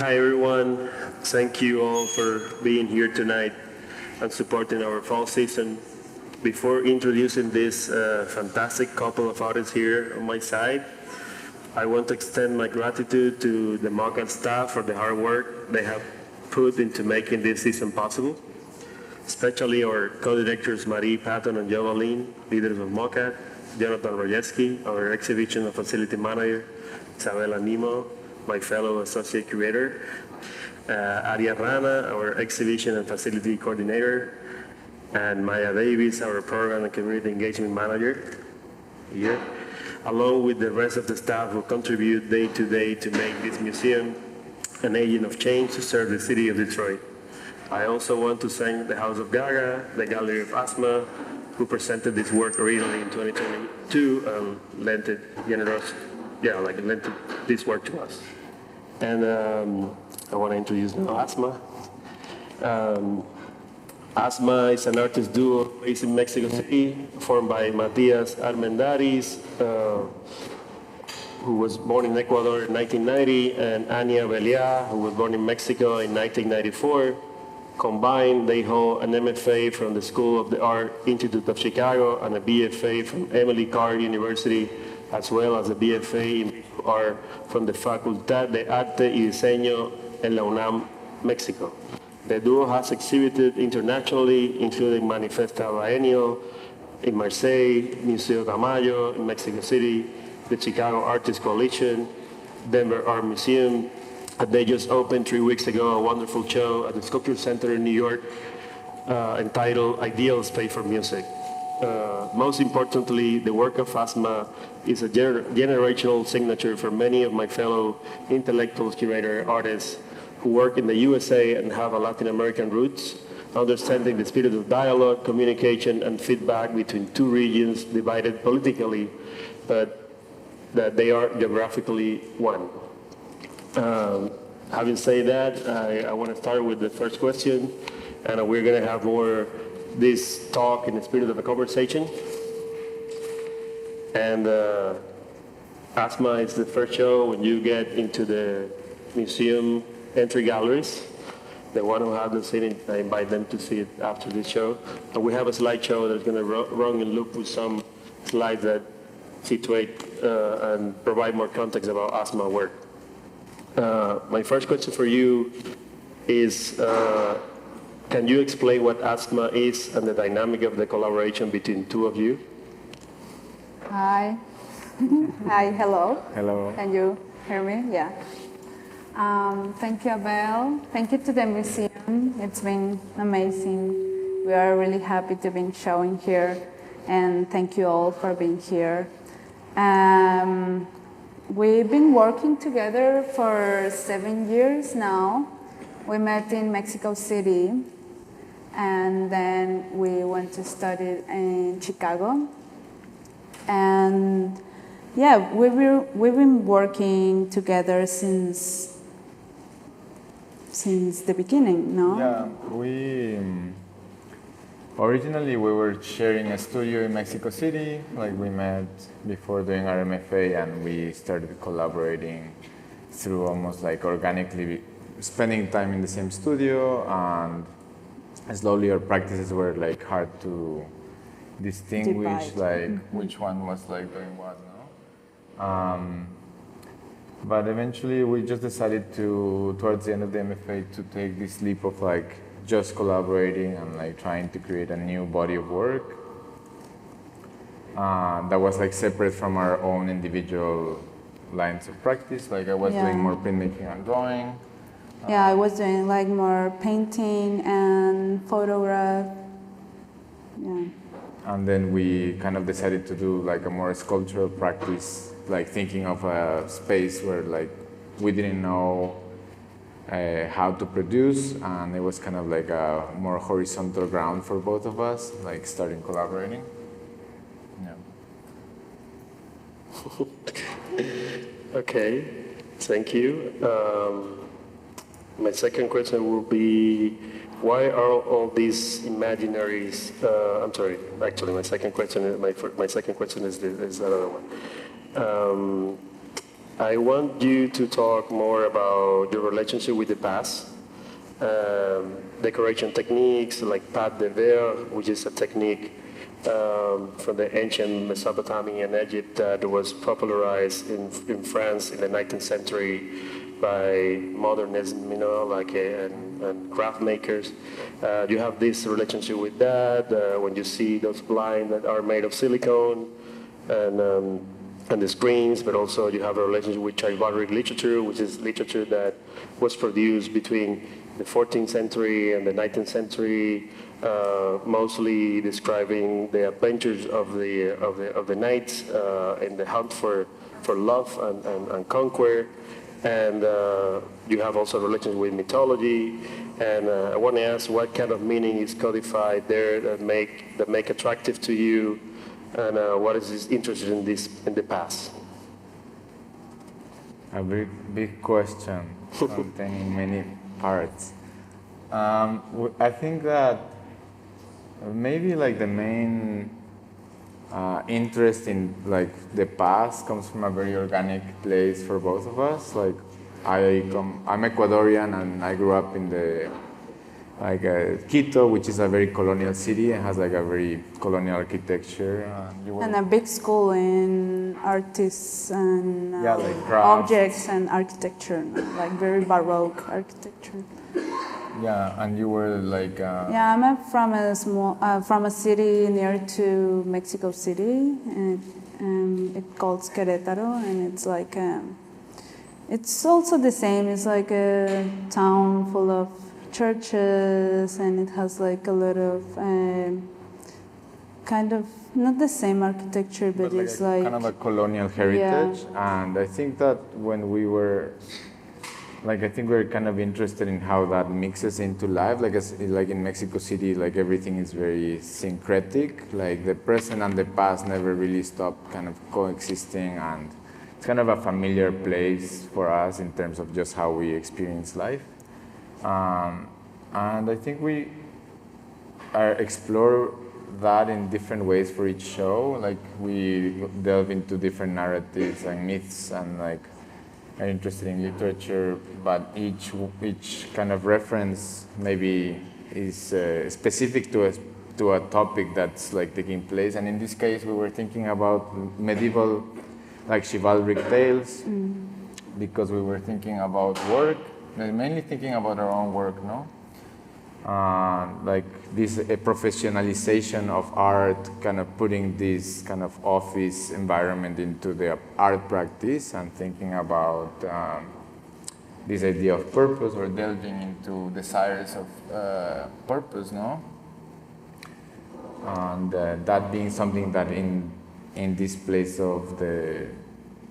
Hi everyone, thank you all for being here tonight and supporting our fall season. Before introducing this fantastic couple of artists here on my side, I want to extend my gratitude to the MOCAD staff for the hard work they have put into making this season possible, especially our co-directors Marie, Patton, and Jovalyn, leaders of MOCAD, Jonathan Rojeski, our exhibition and facility manager, Isabella Nemo, my fellow associate curator, Aria Rana, our exhibition and facility coordinator, and Maya Davis, our program and community engagement manager here, along with the rest of the staff who contribute day to day to make this museum an agent of change to serve the city of Detroit. I also want to thank the House of Gaga, the Gallery of Asma, who presented this work originally in 2022 and lent this work to us. And I want to introduce now Asma. Asma is an artist duo based in Mexico City, formed by Matias Armendaris, who was born in Ecuador in 1990, and Hanya Beliá, who was born in Mexico in 1994. Combined, they hold an MFA from the School of the Art Institute of Chicago and a BFA from Emily Carr University, as well as a BFA in visual art from the Facultad de Arte y Diseño en la UNAM, Mexico. The duo has exhibited internationally, including Manifesta Biennial in Marseille, Museo Tamayo in Mexico City, the Chicago Artists Coalition, Denver Art Museum, and they just opened 3 weeks ago a wonderful show at the Sculpture Center in New York entitled Ideal Space for Music. Most importantly, the work of Asma is a generational signature for many of my fellow intellectuals, curator, artists who work in the USA and have a Latin American roots, understanding the spirit of dialogue, communication, and feedback between two regions divided politically, but that they are geographically one. Having said that, I want to start with the first question, and we're going to have more this talk in the spirit of a conversation. And Asma is the first show when you get into the museum entry galleries. The one who hasn't seen it, I invite them to see it after this show. And we have a slideshow that's going to run in loop with some slides that situate and provide more context about Asma work. My first question for you is, can you explain what Asma is and the dynamic of the collaboration between two of you? Hi. Hi, hello. Hello. Can you hear me? Yeah. Thank you, Abel. Thank you to the museum. It's been amazing. We are really happy to be showing here, and thank you all for being here. We've been working together for 7 years now. We met in Mexico City, and then we went to study in Chicago. And yeah, we've been working together since the beginning, no? Yeah, originally we were sharing a studio in Mexico City. Like, we met before doing our MFA, and we started collaborating through almost like organically spending time in the same studio, and slowly our practices were like hard to distinguish which one was like doing what, no? But eventually we just decided towards the end of the MFA, to take this leap of like just collaborating and like trying to create a new body of work that was like separate from our own individual lines of practice. Like, I was doing more printmaking and drawing. Yeah, I was doing like more painting and photograph. Yeah. And then we kind of decided to do like a more sculptural practice, like thinking of a space where like we didn't know how to produce, and it was kind of like a more horizontal ground for both of us, like starting collaborating. Yeah. Okay, thank you. My second question will be, why are all these imaginaries? I'm sorry. Actually, my second question is the other one. I want you to talk more about your relationship with the past, decoration techniques like pâte de verre, which is a technique from the ancient Mesopotamia and Egypt that was popularized in France in the 19th century by modernism, and craft makers. You have this relationship with that when you see those blinds that are made of silicone and the screens, but also you have a relationship with chivalric literature, which is literature that was produced between the 14th century and the 19th century, mostly describing the adventures of the knights in the hunt for love and conquer. And you have also a relationship with mythology. And I want to ask what kind of meaning is codified there that make attractive to you, and what is interested in the past? A very big question containing many parts. I think that maybe like the main interest in like the past comes from a very organic place for both of us. Like I'm Ecuadorian and I grew up in Quito, which is a very colonial city and has like a very colonial architecture. And a big school in artists and like objects and architecture, like very Baroque architecture. Yeah, and you were like. Yeah, I'm from a city near to Mexico City, and it's called Querétaro, and it's like it's also the same. It's like a town full of churches, and it has like a lot of kind of not the same architecture, but it's like kind of a colonial heritage. Yeah. And I think that when we were. I think we're kind of interested in how that mixes into life. Like in Mexico City, like everything is very syncretic. Like the present and the past never really stop kind of coexisting, and it's kind of a familiar place for us in terms of just how we experience life. And I think we explore that in different ways for each show. Like we delve into different narratives and myths and are interested in literature, but each kind of reference maybe is specific to a topic that's like taking place. And in this case, we were thinking about medieval, like chivalric tales, because we were thinking about work, mainly thinking about our own work, no? Like this professionalization of art, kind of putting this kind of office environment into the art practice, and thinking about this idea of purpose, or delving into desires of purpose, no? And that being something that in this place of the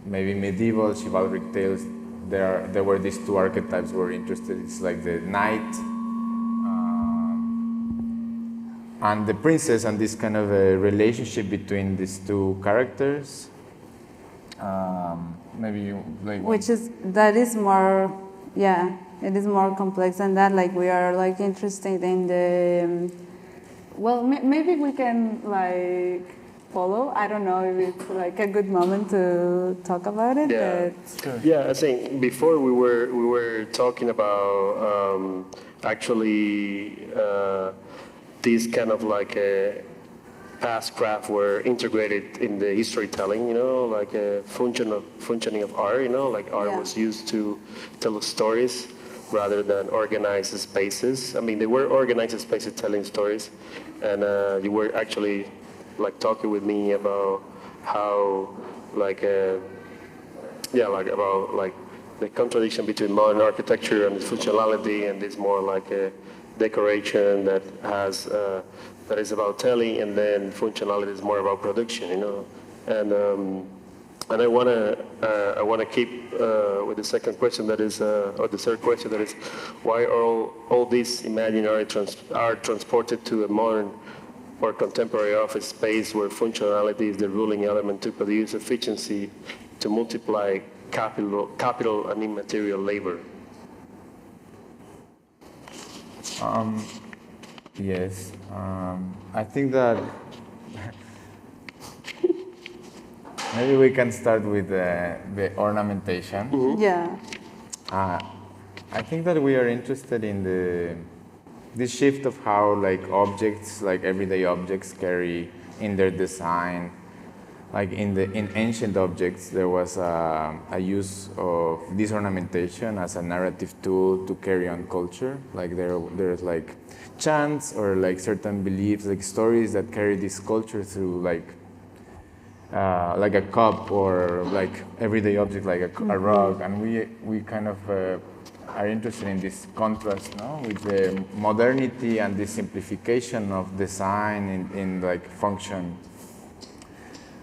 maybe medieval chivalric tales, there were these two archetypes we were interested in. It's like the knight and the princess, and this kind of a relationship between these two characters. Maybe you like. That is more, yeah, it is more complex than that. Like we are like interested in the. Well, maybe we can like follow. I don't know if it's like a good moment to talk about it. Yeah, but yeah. I think before we were talking about actually. These kind of like past craft were integrated in the history telling, like a functioning of art, like art was used to tell stories rather than organized spaces. I mean, they were organized spaces telling stories, and you were actually like talking with me about how about the contradiction between modern architecture and its functionality, and this more like a decoration that has that is about telling, and then functionality is more about production, And I wanna keep with the second question, that is, or the third question, that is, why are all these imaginary are transported to a modern or contemporary office space where functionality is the ruling element to produce efficiency, to multiply capital and immaterial labor? Yes, I think that Maybe we can start with the ornamentation. Yeah. I think that we are interested in this shift of how like objects, like everyday objects, carry in their design. Like in ancient objects, there was a use of this ornamentation as a narrative tool to carry on culture. Like there's like chants or like certain beliefs, like stories that carry this culture through like a cup or like everyday object like a rug, and we kind of are interested in this contrast, no, with the modernity and the simplification of design in like function.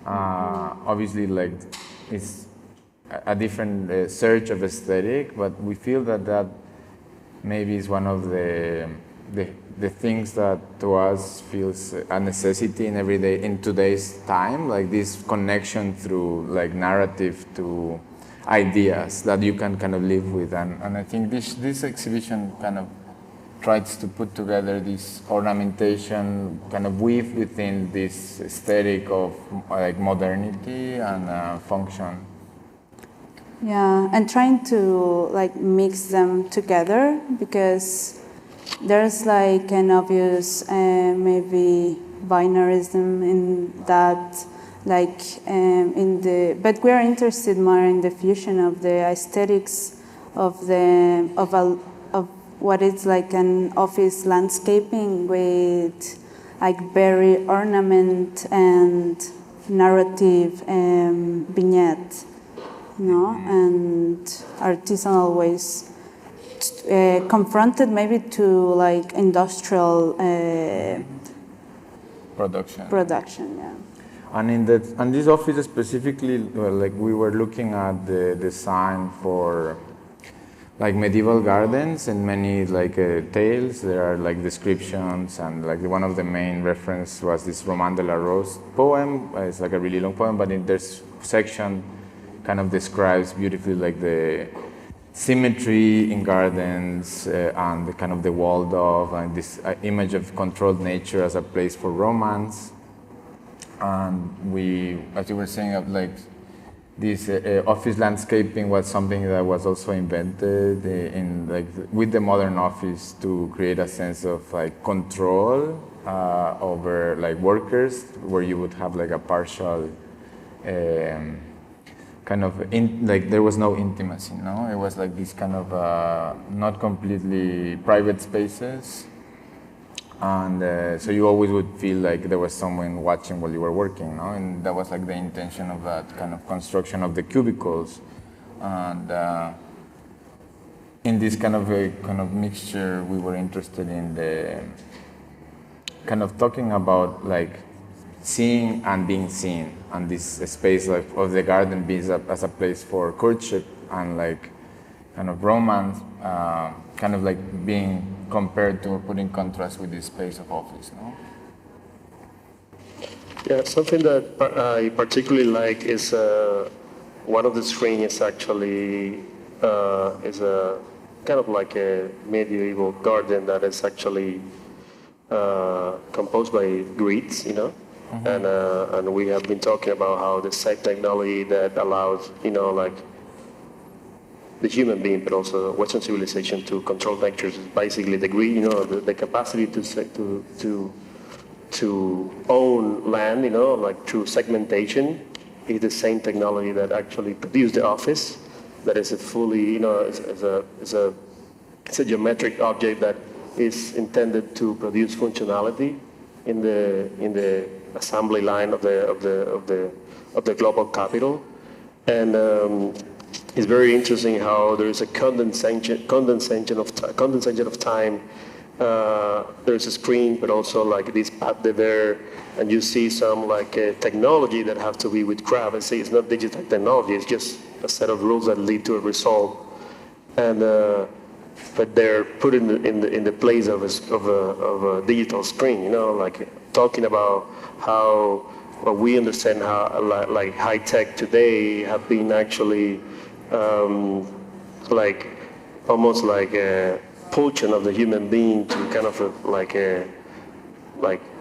Obviously, like it's a different search of aesthetic, but we feel that maybe is one of the things that to us feels a necessity in today's time, like this connection through like narrative to ideas that you can kind of live with, and I think this exhibition kind of tries to put together this ornamentation, kind of weave within this aesthetic of like modernity and function. Yeah, and trying to like mix them together, because there's like an obvious maybe binarism in that, like but we are interested more in the fusion of the aesthetics of what is like an office landscaping with like very ornament and narrative vignette, and artisanal ways confronted maybe to like industrial production, yeah. And in this office specifically, like we were looking at the design for like medieval gardens and many like tales. There are like descriptions, and like one of the main reference was this Roman de la Rose poem. It's like a really long poem, but in this section kind of describes beautifully like the symmetry in gardens and the kind of the walled off and this image of controlled nature as a place for romance. And we, as you were saying, like this office landscaping was something that was also invented in like with the modern office to create a sense of like control over like workers, where you would have like a partial kind of like there was no intimacy, no? It was like this kind of not completely private spaces. And so you always would feel like there was someone watching while you were working, no? And that was like the intention of that kind of construction of the cubicles. And in this kind of mixture, we were interested in the kind of talking about like seeing and being seen, and this space of the garden being as a place for courtship and like kind of romance, kind of like being compared to or put in contrast with this space of office, no? Yeah, something that I particularly like is one of the screens is actually is a kind of like a medieval garden that is actually composed by grids, and we have been talking about how the site technology that allows, like the human being, but also Western civilization to control vectors is basically the grid, the capacity to own land, like through segmentation, is the same technology that actually produced the office. That is a fully, is a geometric object that is intended to produce functionality in the assembly line of the global capital, and it's very interesting how there is a condensation of time. There's a screen, but also like this path there, and you see some like technology that have to be with craft. I say it's not digital technology; it's just a set of rules that lead to a result, and but they're put in the place of a digital screen. Like talking about how what we understand how like high tech today have been actually like almost like a portion of the human being to kind of like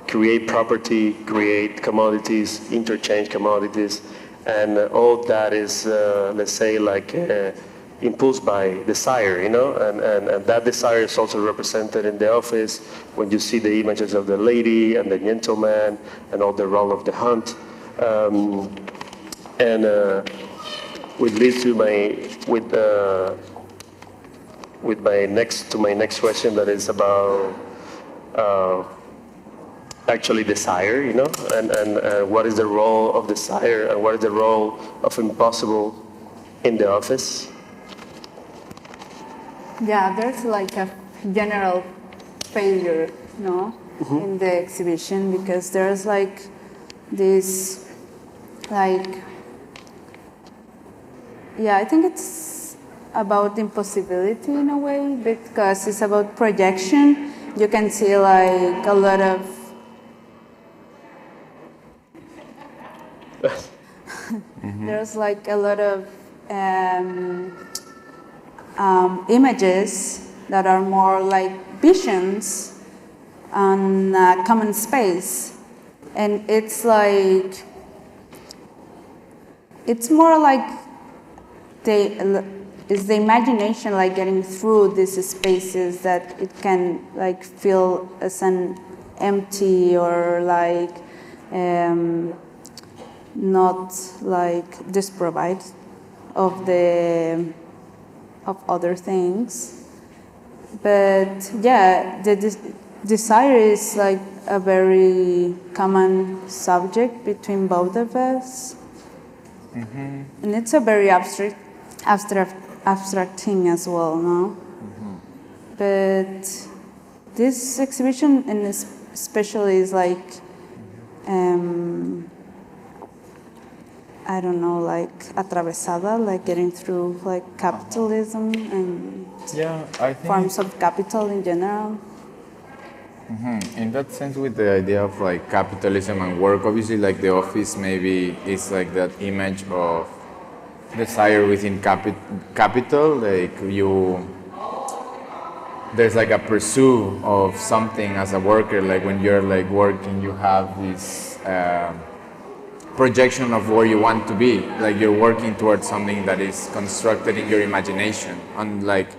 create property, create commodities, interchange commodities, And all that is, let's say, like impulsed by desire, you know, and that desire is also represented in the office when you see the images of the lady and the gentleman and all the role of the hunt. Which leads to my next question, that is about actually desire, you know, and what is the role of desire and what is the role of impossible in the office? Yeah, there's like a general failure, no, in the exhibition, because there's like this, like, yeah, I think it's about impossibility in a way, because it's about projection. You can see like a lot of there's like a lot of images that are more like visions on a common space, and it's like, it's more like is the imagination like getting through these spaces that it can like feel as an empty or like not like desprovide of other things. But yeah, the desire is like a very common subject between both of us. And it's a very abstract thing as well, no? But this exhibition, and especially, is like, I don't know, like atravesada, like getting through like capitalism and I think forms of capital in general. In that sense, with the idea of like capitalism and work, obviously like the office maybe is like that image of desire within capital, like there's like a pursuit of something as a worker, like when you're like working, you have this projection of where you want to be, like you're working towards something that is constructed in your imagination, and like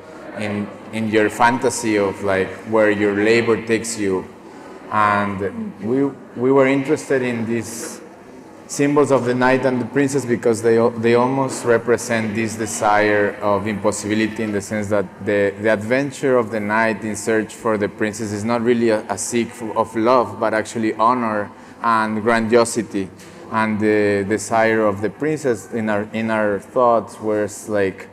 in your fantasy of like where your labor takes you. And we were interested in these symbols of the knight and the princess because they almost represent this desire of impossibility, in the sense that the adventure of the knight in search for the princess is not really a seek of love, but actually honor and grandiosity. And the desire of the princess in our thoughts was like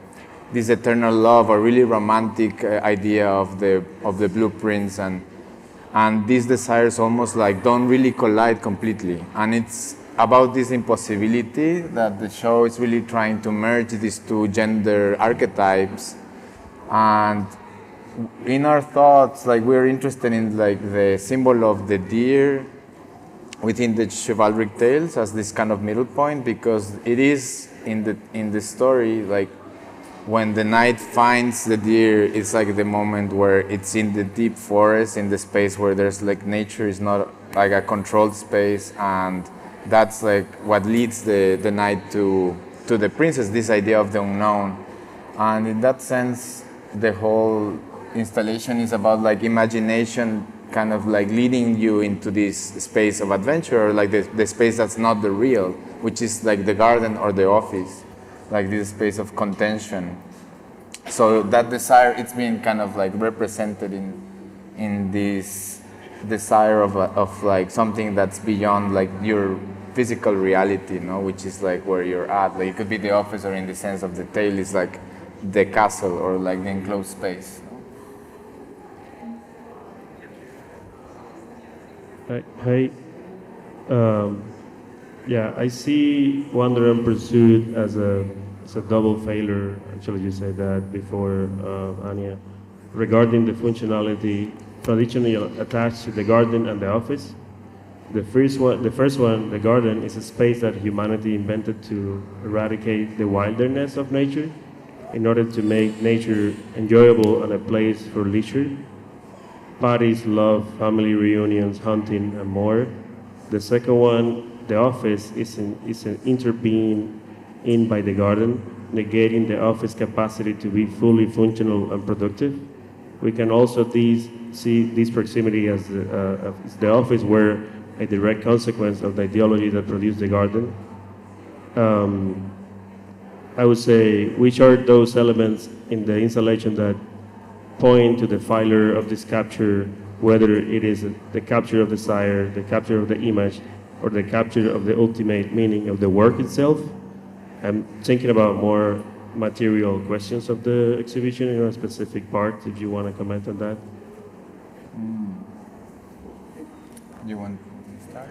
this eternal love, a really romantic idea of the blueprints, and these desires almost like don't really collide completely. And it's about this impossibility that the show is really trying to merge these two gender archetypes. And in our thoughts, like we're interested in like the symbol of the deer within the chivalric tales as this kind of middle point, because it is in the story, like when the knight finds the deer, it's like the moment where it's in the deep forest, in the space where there's like nature is not like a controlled space, and that's like what leads the knight to the princess, this idea of the unknown. And in that sense, the whole installation is about like imagination kind of like leading you into this space of adventure, or like the space that's not the real, which is like the garden or the office, like this space of contention. So that desire, it's been kind of like represented in this desire of like something that's beyond like your physical reality, no? Which is like where you're at. Like it could be the office, or in the sense of the tale is like the castle or like the enclosed space. Hi. Yeah, I see Wander and Pursuit as a double failure. Actually, you said that before, Anya, regarding the functionality traditionally attached to the garden and the office. The first one, the garden, is a space that humanity invented to eradicate the wilderness of nature in order to make nature enjoyable and a place for leisure. Parties, love, family reunions, hunting, and more. The second one the office is intervened in by the garden, negating the office capacity to be fully functional and productive. We can also see this proximity as the office were a direct consequence of the ideology that produced the garden. I would say, which are those elements in the installation that point to the failure of this capture, whether it is the capture of desire, the capture of the image, or the capture of the ultimate meaning of the work itself? I'm thinking about more material questions of the exhibition in a specific part, if you want to comment on that. You want to start?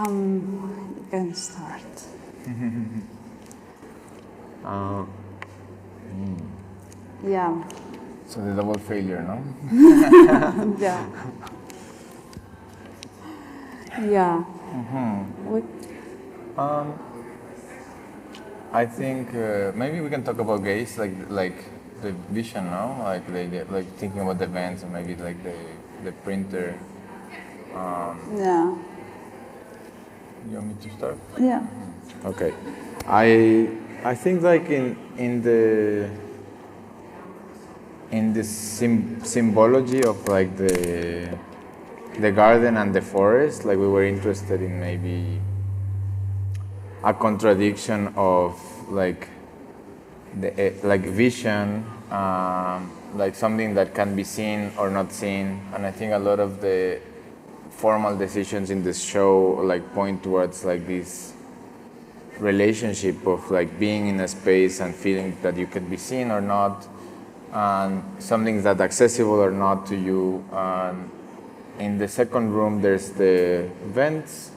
You can start. Yeah. So the double failure, no? Yeah. Yeah. I think maybe we can talk about gaze, like the vision, no? Like thinking about the events, or maybe like the printer. Yeah. You want me to start? Yeah. Okay. I think like in the symbology of like the garden and the forest, like we were interested in maybe a contradiction of like the like vision, like something that can be seen or not seen, and I think a lot of the formal decisions in this show like point towards like this relationship of like being in a space and feeling that you can be seen or not, and something that's accessible or not to you. And in the second room there's the vents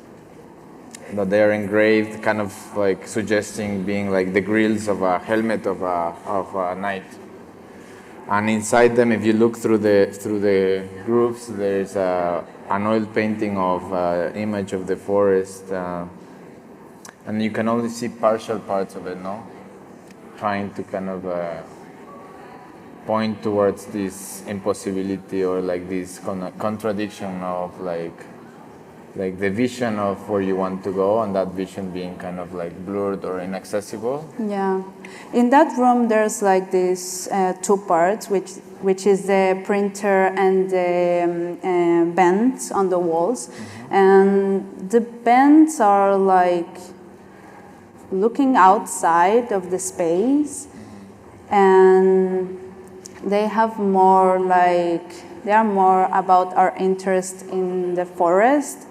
that they are engraved, kind of like suggesting being like the grills of a helmet of a knight. And inside them, if you look through the grooves, there's an oil painting of image of the forest, and you can only see partial parts of it, no? Trying to kind of point towards this impossibility or like this contradiction of like the vision of where you want to go, and that vision being kind of like blurred or inaccessible. Yeah, in that room there's like these two parts, which is the printer and the bends on the walls, and the bends are like looking outside of the space, and they have more like they are more about our interest in the forest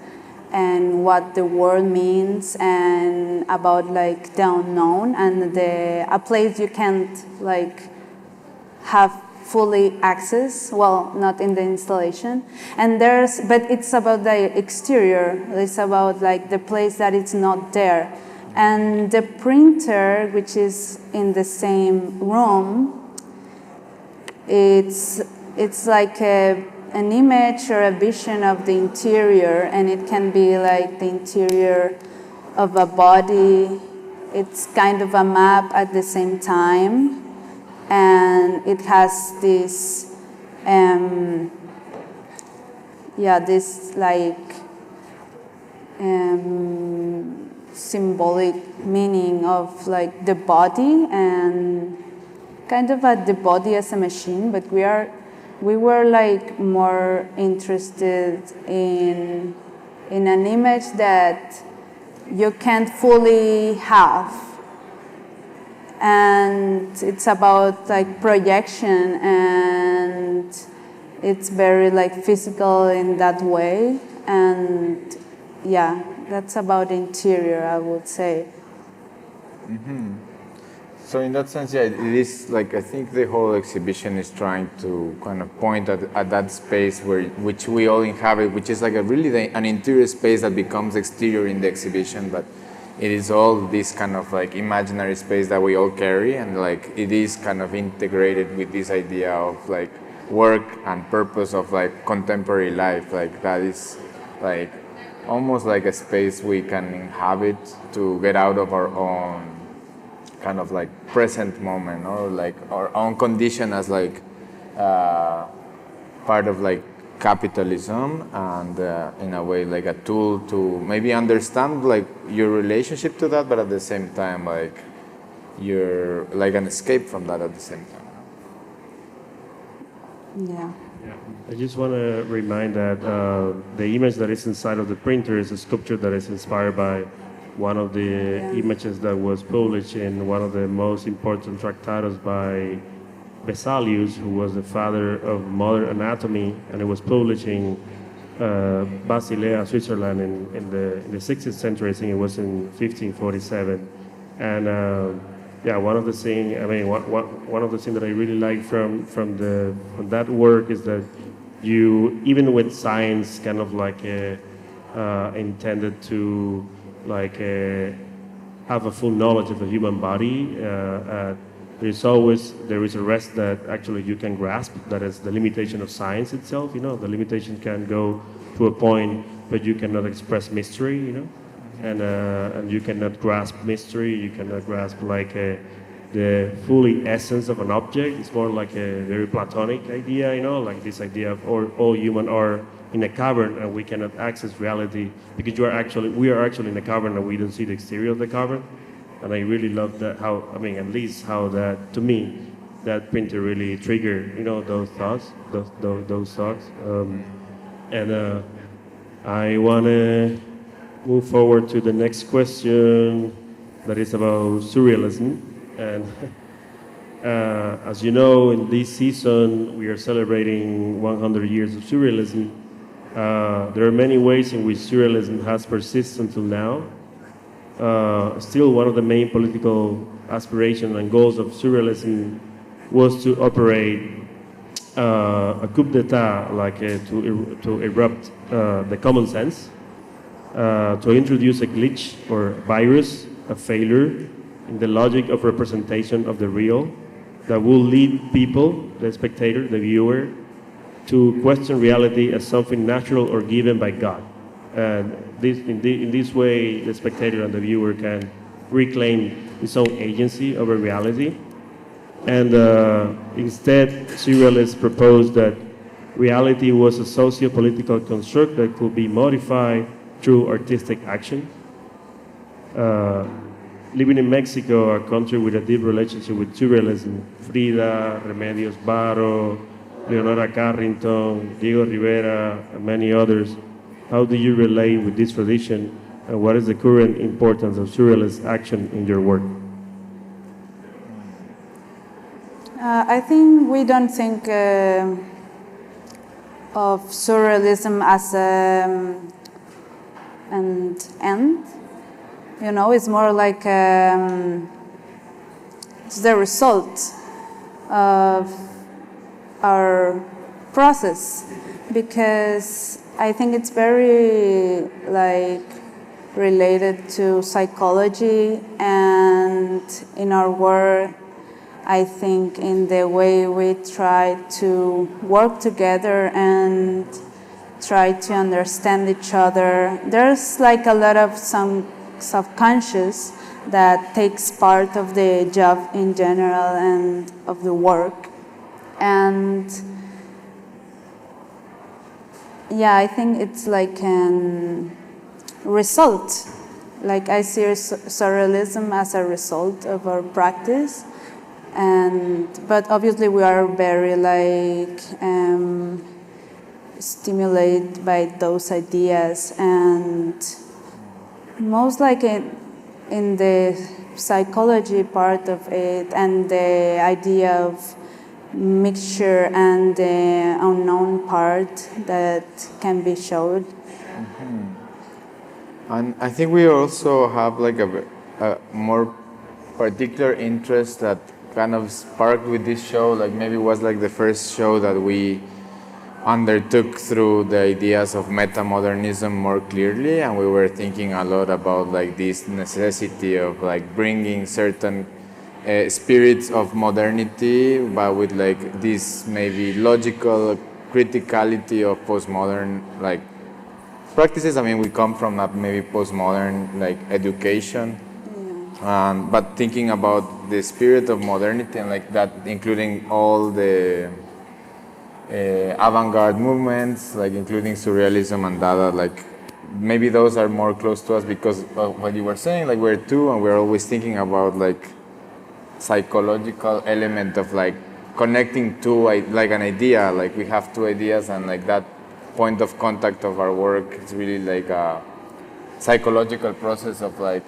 and what the word means, and about like the unknown and a place you can't like have fully access, well, not in the installation. And but it's about the exterior, it's about like the place that it's not there. And the printer, which is in the same room, it's like an image or a vision of the interior, and it can be like the interior of a body. It's kind of a map at the same time, and it has this, this like symbolic meaning of like the body, and kind of the body as a machine, but we were like more interested in an image that you can't fully have, and it's about like projection, and it's very like physical in that way, and yeah, that's about interior, I would say. So in that sense, yeah, it is like, I think the whole exhibition is trying to kind of point at that space which we all inhabit, which is like an interior space that becomes exterior in the exhibition, but it is all this kind of like imaginary space that we all carry, and like it is kind of integrated with this idea of like work and purpose of like contemporary life. Like that is like almost like a space we can inhabit to get out of our own kind of like present moment, or like our own condition as like part of like capitalism, and in a way like a tool to maybe understand like your relationship to that, but at the same time like you're like an escape from that at the same time. Yeah. I just want to remind that the image that is inside of the printer is a sculpture that is inspired by one of the images that was published in one of the most important tractatus by Vesalius, who was the father of modern anatomy, and it was published in Basilea, Switzerland in the 16th century. I think it was in 1547. And one of the things, one of the things that I really like from that work is that you, even with science kind of like intended to like have a full knowledge of the human body, there is a rest that actually you can grasp, that is the limitation of science itself. The limitation can go to a point, but you cannot express mystery, and you cannot grasp mystery, you cannot grasp like the fully essence of an object. It's more like a very Platonic idea, like this idea of all human are in a cavern and we cannot access reality because we are actually in a cavern and we don't see the exterior of the cavern. And I really love that, at least how that, to me, that printer really triggered, those thoughts, those thoughts. I want to move forward to the next question that is about surrealism. And as you know, in this season, we are celebrating 100 years of surrealism. There are many ways in which surrealism has persisted until now. Still, one of the main political aspirations and goals of surrealism was to operate a coup d'etat, like to erupt the common sense, to introduce a glitch or virus, a failure in the logic of representation of the real that will lead people, the spectator, the viewer, to question reality as something natural or given by God. And in this way, the spectator and the viewer can reclaim his own agency over reality. And instead, surrealists proposed that reality was a socio-political construct that could be modified through artistic action. Living in Mexico, a country with a deep relationship with surrealism, Frida, Remedios Varo, Leonora Carrington, Diego Rivera, and many others, how do you relate with this tradition, and what is the current importance of surrealist action in your work? I think we don't think of surrealism as an end. It's more like it's the result of our process, because I think it's very related to psychology, and in our work, I think in the way we try to work together and try to understand each other. There's like a lot of some subconscious that takes part of the job in general and of the work. And I think it's like a result. Like I see surrealism as a result of our practice. But obviously we are very stimulated by those ideas, and most in the psychology part of it, and the idea of mixture and the unknown part that can be showed. Mm-hmm. And I think we also have a more particular interest that kind of sparked with this show, maybe it was the first show that we undertook through the ideas of metamodernism more clearly, and we were thinking a lot about this necessity of bringing certain spirits of modernity, but with this maybe logical criticality of postmodern practices. I mean, we come from a maybe postmodern education. But thinking about the spirit of modernity and that, including all the avant-garde movements, like including surrealism and Dada, like maybe those are more close to us because of what you were saying, like we're two and we're always thinking about like psychological element of like connecting to like an idea, like we have two ideas and like that point of contact of our work is really like a psychological process of like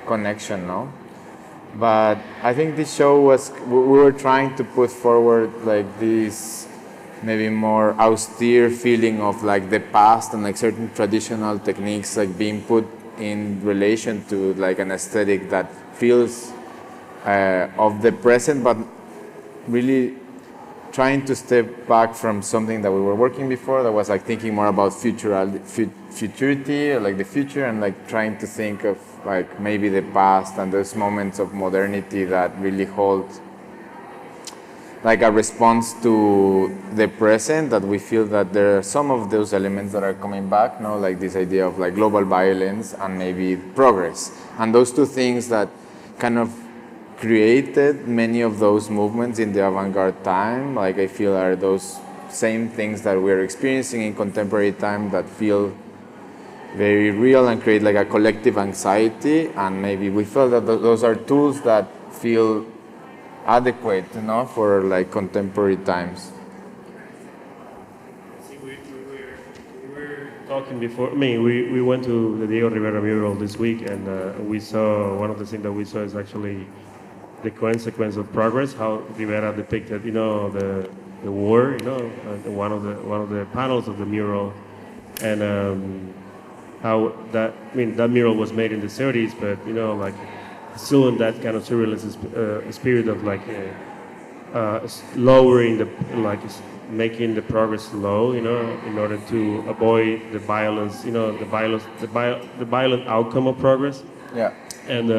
connection, no? But I think this show was, we were trying to put forward like this maybe more austere feeling of like the past and like certain traditional techniques like being put in relation to like an aesthetic that feels of the present, but really trying to step back from something that we were working before that was like thinking more about futurity or like the future and like trying to think of like maybe the past and those moments of modernity that really hold like a response to the present, that we feel that there are some of those elements that are coming back, no? Like this idea of like global violence and maybe progress. And those two things that kind of created many of those movements in the avant-garde time, like I feel are those same things that we're experiencing in contemporary time that feel very real and create like a collective anxiety. And maybe we felt that those are tools that feel adequate, you know, for like contemporary times. See, we were talking before. I mean, we went to the Diego Rivera mural this week, and we saw one of the things that we saw is actually the consequence of progress. How Rivera depicted, you know, the war, you know, one of the panels of the mural, and how that, I mean, that mural was made in the 30s, but you know, like still in that kind of surrealist spirit of like lowering the, like making the progress slow, you know, in order to avoid the violence, you know, the violent outcome of progress. Yeah. And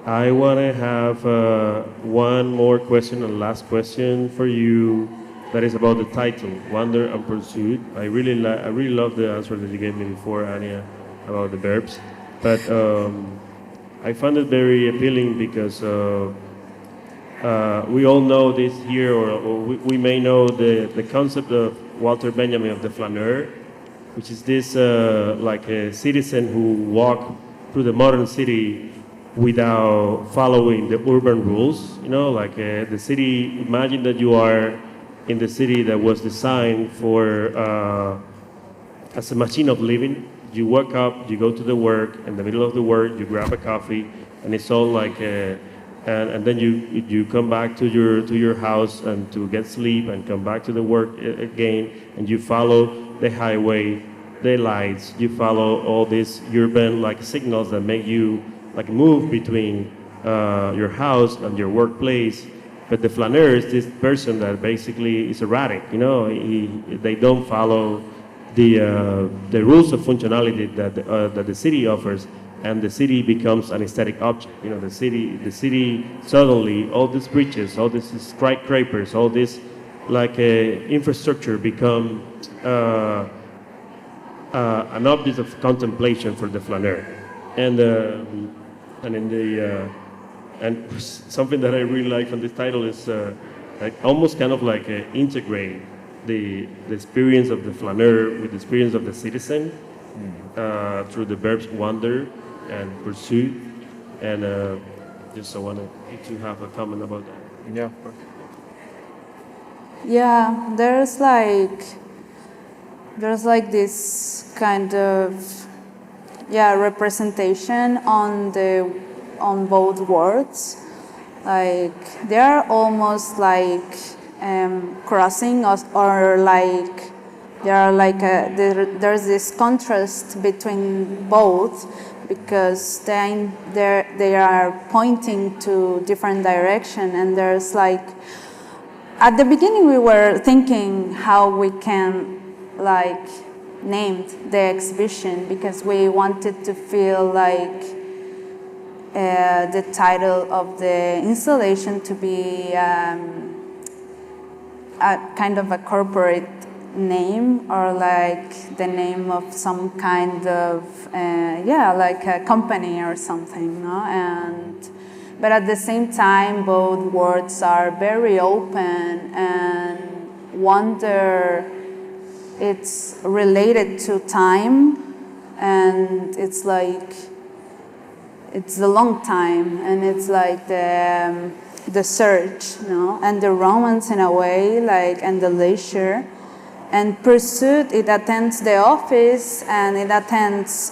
I want to have one more question, and last question for you, that is about the title, Wonder and Pursuit. I really love the answer that you gave me before, Anya, about the verbs. But I found it very appealing because we all know this here, or we may know the concept of Walter Benjamin of the flaneur, which is this like a citizen who walk through the modern city without following the urban rules. You know, like the city, imagine that you are in the city that was designed for as a machine of living. You wake up, you go to the work, in the middle of the work, you grab a coffee, and it's all like, and then you come back to your house and to get sleep and come back to the work again, and you follow the highway, the lights, you follow all these urban like signals that make you like move between your house and your workplace. But the flaneur is this person that basically is erratic, you know, they don't follow the rules of functionality that the city offers, and the city becomes an aesthetic object. You know, the city suddenly, all these bridges, all these skyscrapers, all this like infrastructure become an object of contemplation for the flaneur. And in the and something that I really like from this title is like almost kind of like integrate the experience of the flaneur with the experience of the citizen through the verbs wonder and pursuit. And just I wanted you to have a comment about that. Yeah, of course. Yeah, there's like this kind of representation on both words. Like they are almost like crossing or like there's this contrast between both, because they are pointing to different direction. And there's like, at the beginning we were thinking how we can like name the exhibition, because we wanted to feel like the title of the installation to be a kind of a corporate name, or like the name of some kind of like a company or something, no? But at the same time both words are very open and wonder it's related to time, and it's like it's the long time, and it's like the search, you know, and the romance in a way, like, and the leisure. And pursuit, it attends the office, and it attends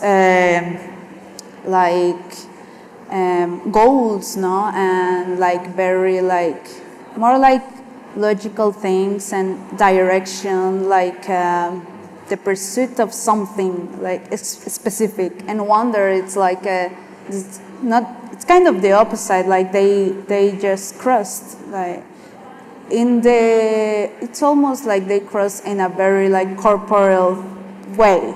goals, no, and like very like more like logical things and direction, like the pursuit of something like specific. And wonder, it's like it's not. It's kind of the opposite. Like they just crossed like. It's almost like they cross in a very like corporeal way.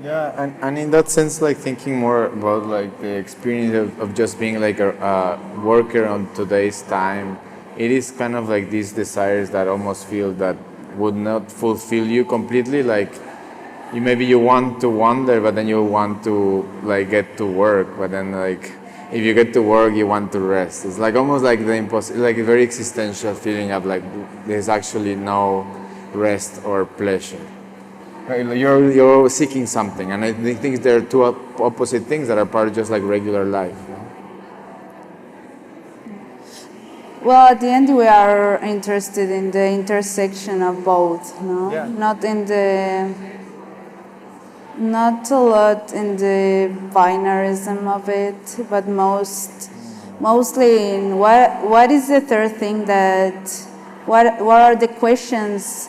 Yeah, and in that sense, like thinking more about like the experience of just being like a worker on today's time, it is kind of like these desires that almost feel that would not fulfill you completely. Like maybe you want to wander, but then you want to like get to work, but then like. If you get to work, you want to rest. It's like almost like like a very existential feeling of like there's actually no rest or pleasure. Right? You're seeking something, and I think there are two opposite things that are part of just like regular life. You know? Well, at the end, we are interested in the intersection of both, no? Yeah. Not a lot in the binarism of it, but mostly in what is the third thing what are the questions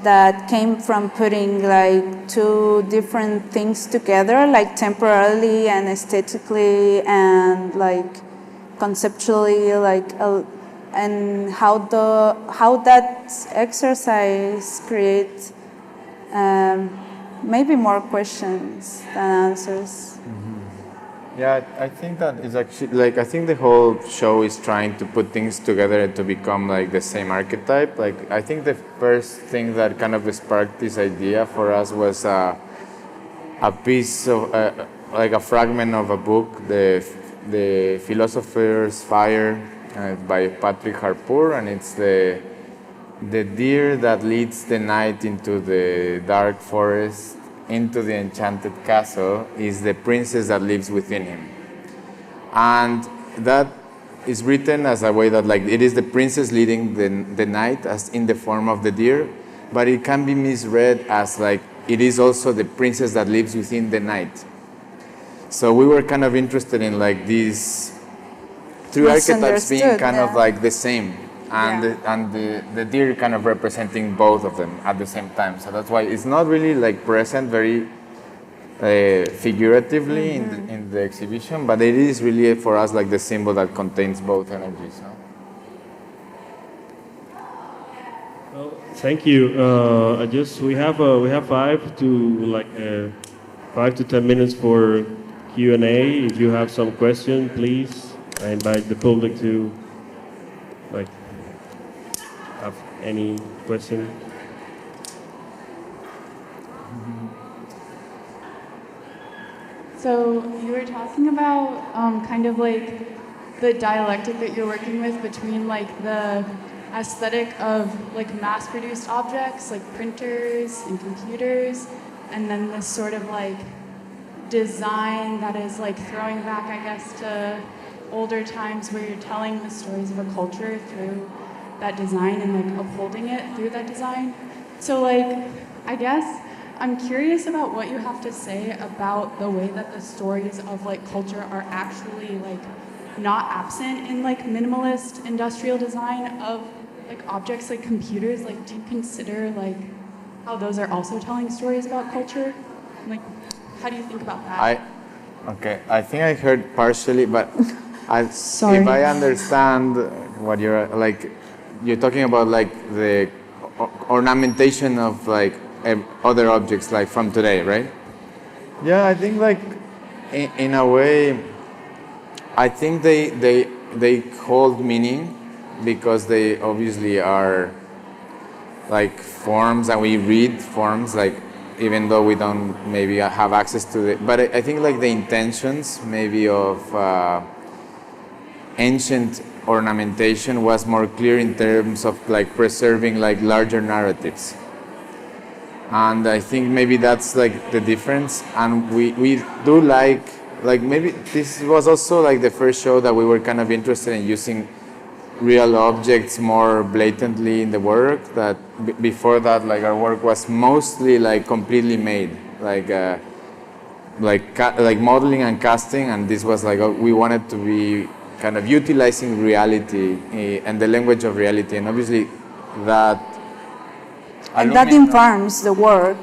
that came from putting like two different things together, like temporarily and aesthetically and like conceptually, like and how that exercise creates maybe more questions than answers. Mm-hmm. Yeah, I think that is actually like I think the whole show is trying to put things together to become like the same archetype. Like I think the first thing that kind of sparked this idea for us was a piece of like a fragment of a book, the Philosopher's Fire by Patrick Harpur, and it's the deer that leads the knight into the dark forest, into the enchanted castle, is the princess that lives within him. And that is written as a way that like it is the princess leading the knight as in the form of the deer, but it can be misread as like it is also the princess that lives within the knight. So we were kind of interested in like these three archetypes being kind of like the same. And the deer kind of representing both of them at the same time. So that's why it's not really like present very figuratively in the exhibition, but it is really for us like the symbol that contains both energies. No? Well, thank you. We have 5 to 10 minutes for Q&A. If you have some question, please. I invite the public to have any question? So you were talking about kind of like the dialectic that you're working with between like the aesthetic of like mass-produced objects like printers and computers, and then this sort of like design that is like throwing back, I guess, to older times where you're telling the stories of a culture through that design and like upholding it through that design. So like, I guess I'm curious about what you have to say about the way that the stories of like culture are actually like not absent in like minimalist industrial design of like objects like computers. Like, do you consider like how those are also telling stories about culture? Like, how do you think about that? I think I heard partially, but Sorry. If I understand what you're talking about like the ornamentation of like other objects like from today, right? Yeah, I think like in a way, I think they hold meaning because they obviously are like forms, and we read forms like even though we don't maybe have access to it. But I think like the intentions maybe of ancient ornamentation was more clear in terms of like preserving like larger narratives. And I think maybe that's like the difference. And we do like maybe this was also like the first show that we were kind of interested in using real objects more blatantly in the work. That before that, like our work was mostly like completely made, like modeling and casting. And this was like we wanted to be kind of utilizing reality and the language of reality, and obviously that. And that informs the work,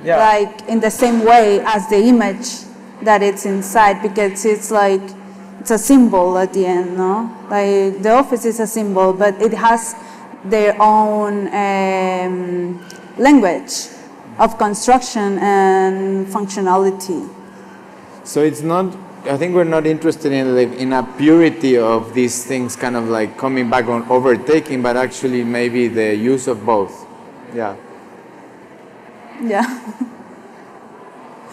yeah. Like in the same way as the image that it's inside, because it's like, it's a symbol at the end, no? Like the office is a symbol, but it has their own language of construction and functionality. So it's not, I think we're not interested in a purity of these things kind of like coming back on overtaking, but actually maybe the use of both. Yeah. Yeah.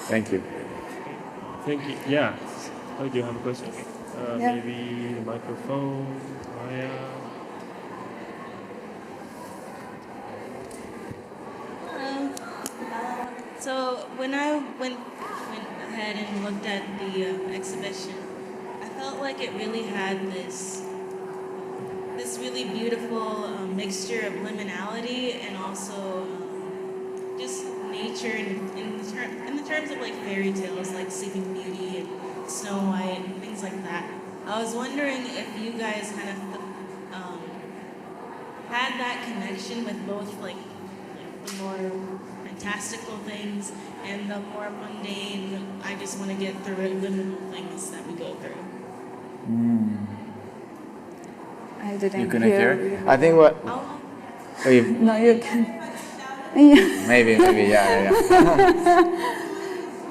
Thank you. Thank you. Yeah. Oh, do you have a question? Yeah. Maybe the microphone. Maya. So when I went ahead and looked at the exhibition, I felt like it really had this really beautiful mixture of liminality and also just nature in the terms of like fairy tales like Sleeping Beauty and Snow White and things like that. I was wondering if you guys kind of had that connection with both like the more fantastical things and the more mundane, I just want to get through it, liminal things that we go through. I didn't You couldn't hear? you. I think what... No, you can. Yeah. Maybe, yeah.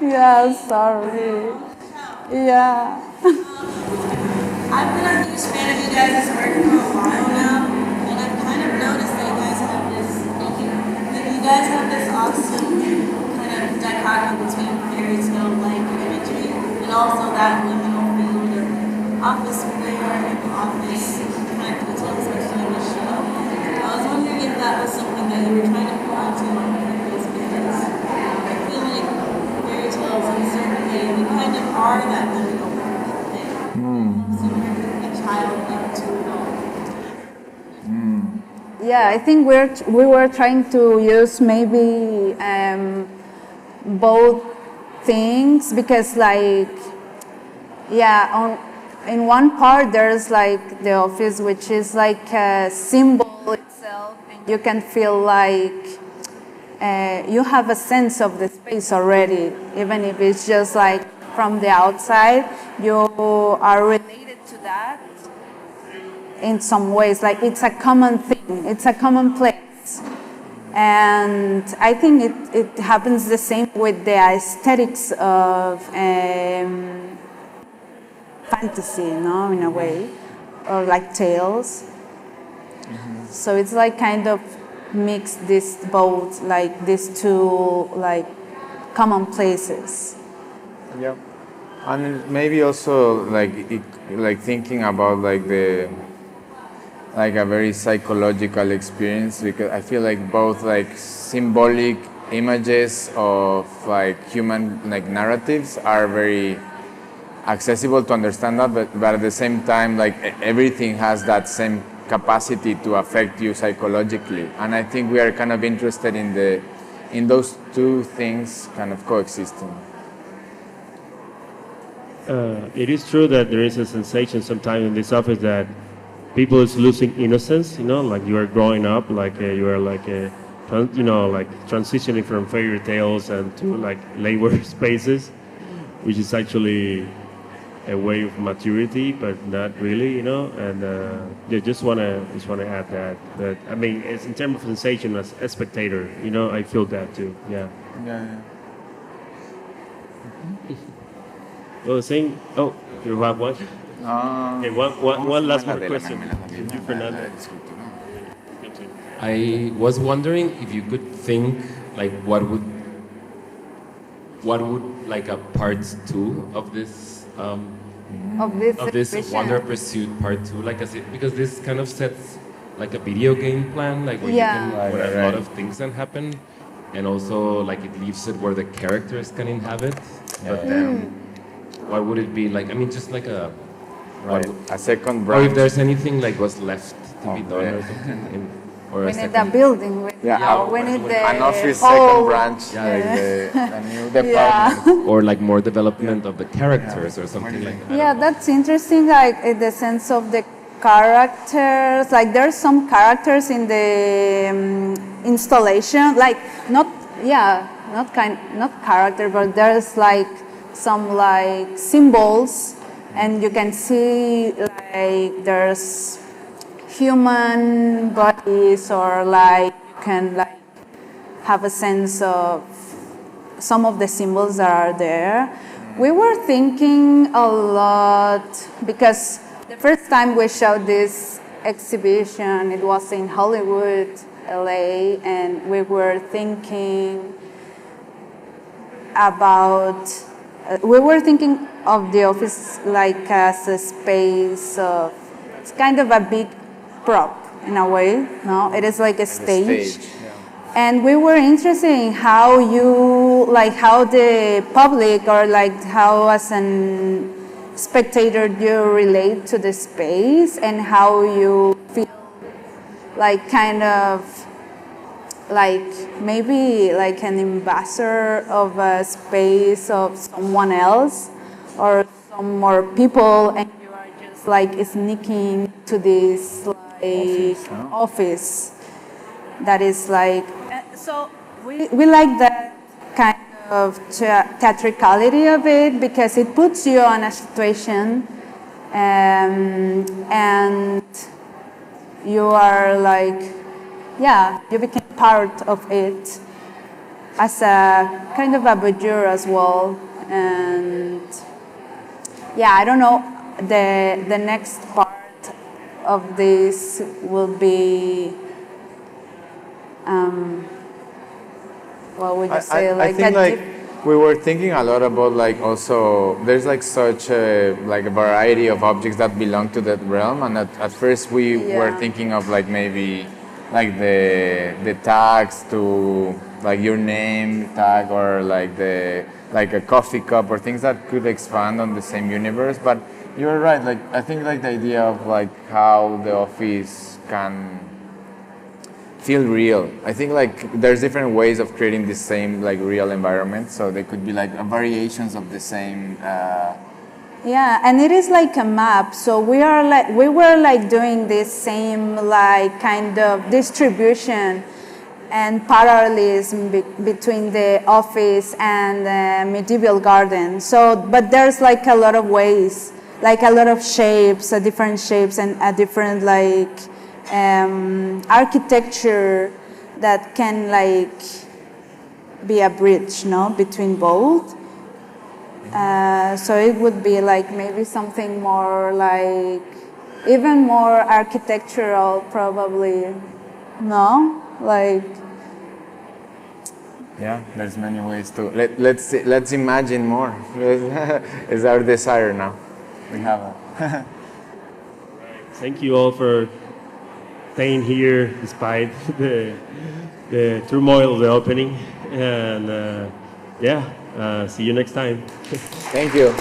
Yeah, sorry. Yeah. I've been a huge fan of you guys' work for a while now, and I've kind of noticed that you guys have this awesome kind of dichotomy between fairy tale-like imagery and also that liminal field of office wear and office kind of details especially in the show. I was wondering if that was something that you were trying to pull onto on purpose, because I feel like fairy tales in a certain way, we kind of are that liminal thing. So we're a child up to adult. Yeah, I think we were trying to use maybe both things, because like, yeah, in one part there's like the office, which is like a symbol itself, and you can feel like you have a sense of the space already, even if it's just like from the outside, you are related to that in some ways. Like it's a common thing, it's a common place. And I think it happens the same with the aesthetics of fantasy, no, in a way, or like tales. So it's like kind of mix this both, like these two like common places. Yeah. And maybe also like thinking about like a very psychological experience, because I feel like both like symbolic images of like human like narratives are very accessible to understand that, but at the same time like everything has that same capacity to affect you psychologically, and I think we are kind of interested in those two things kind of coexisting. It is true that there is a sensation sometimes in this office that people is losing innocence, you know, like you are growing up, like you are like like transitioning from fairy tales and to like labor spaces, which is actually a way of maturity, but not really, you know. And just wanna add that I mean, it's in terms of sensation as a spectator, you know, I feel that too. Yeah. Well, saying, oh, you have one. Okay, one last more question. Fernández. I was wondering if you could think like what would like a part 2 of this of this of this exhibition. Wander Pursuit Part 2, like because this kind of sets like a video game plan, like where Yeah. you can, where a lot of things can happen, and also like it leaves it where the characters can inhabit. But then, what would it be like? I mean, just like a A second or branch. if there's anything like what's left to be done or something, or We a need a second. building. We need the An office whole- second branch, like a new department. Or like more development of the characters or something like that. Yeah, that's interesting, like in the sense of the characters. Like there's some characters in the installation, like not character, but there's like some like symbols, and you can see like there's human bodies, or like you can like have a sense of some of the symbols that are there. We were thinking a lot because the first time we showed this exhibition, it was in Hollywood, LA, and we were thinking of the office like as a space of, it's kind of a big prop in a way, no? It is like a stage. And we were interested in how how the public, or like how as a spectator you relate to the space, and how you feel like kind of like maybe like an ambassador of a space of someone else or some more people, and you are just like sneaking to this like office that is like, so we like that kind of theatricality of it, because it puts you on a situation and you are like, yeah, you became part of it as a kind of a voyeur as well. And yeah, I don't know, the next part of this will be what would you say? I think like we were thinking a lot about like also there's like such a like a variety of objects that belong to that realm, and at first we were thinking of like maybe like the tags to like your name tag, or like a coffee cup, or things that could expand on the same universe. But you're right, like I think like the idea of like how the office can feel real. I think like there's different ways of creating the same like real environment, so they could be like variations of the same. Yeah, and it is like a map. So we were like doing this same like kind of distribution and parallelism between the office and the medieval garden. So, but there's like a lot of ways, like a lot of shapes, different shapes, and a different like architecture that can like be a bridge, no, between both. So it would be like maybe something more like even more architectural, probably, no, like. Yeah, there's many ways to let's imagine more. Is our desire now. We have a. Thank you all for staying here despite the turmoil of the opening, and see you next time. Thank you.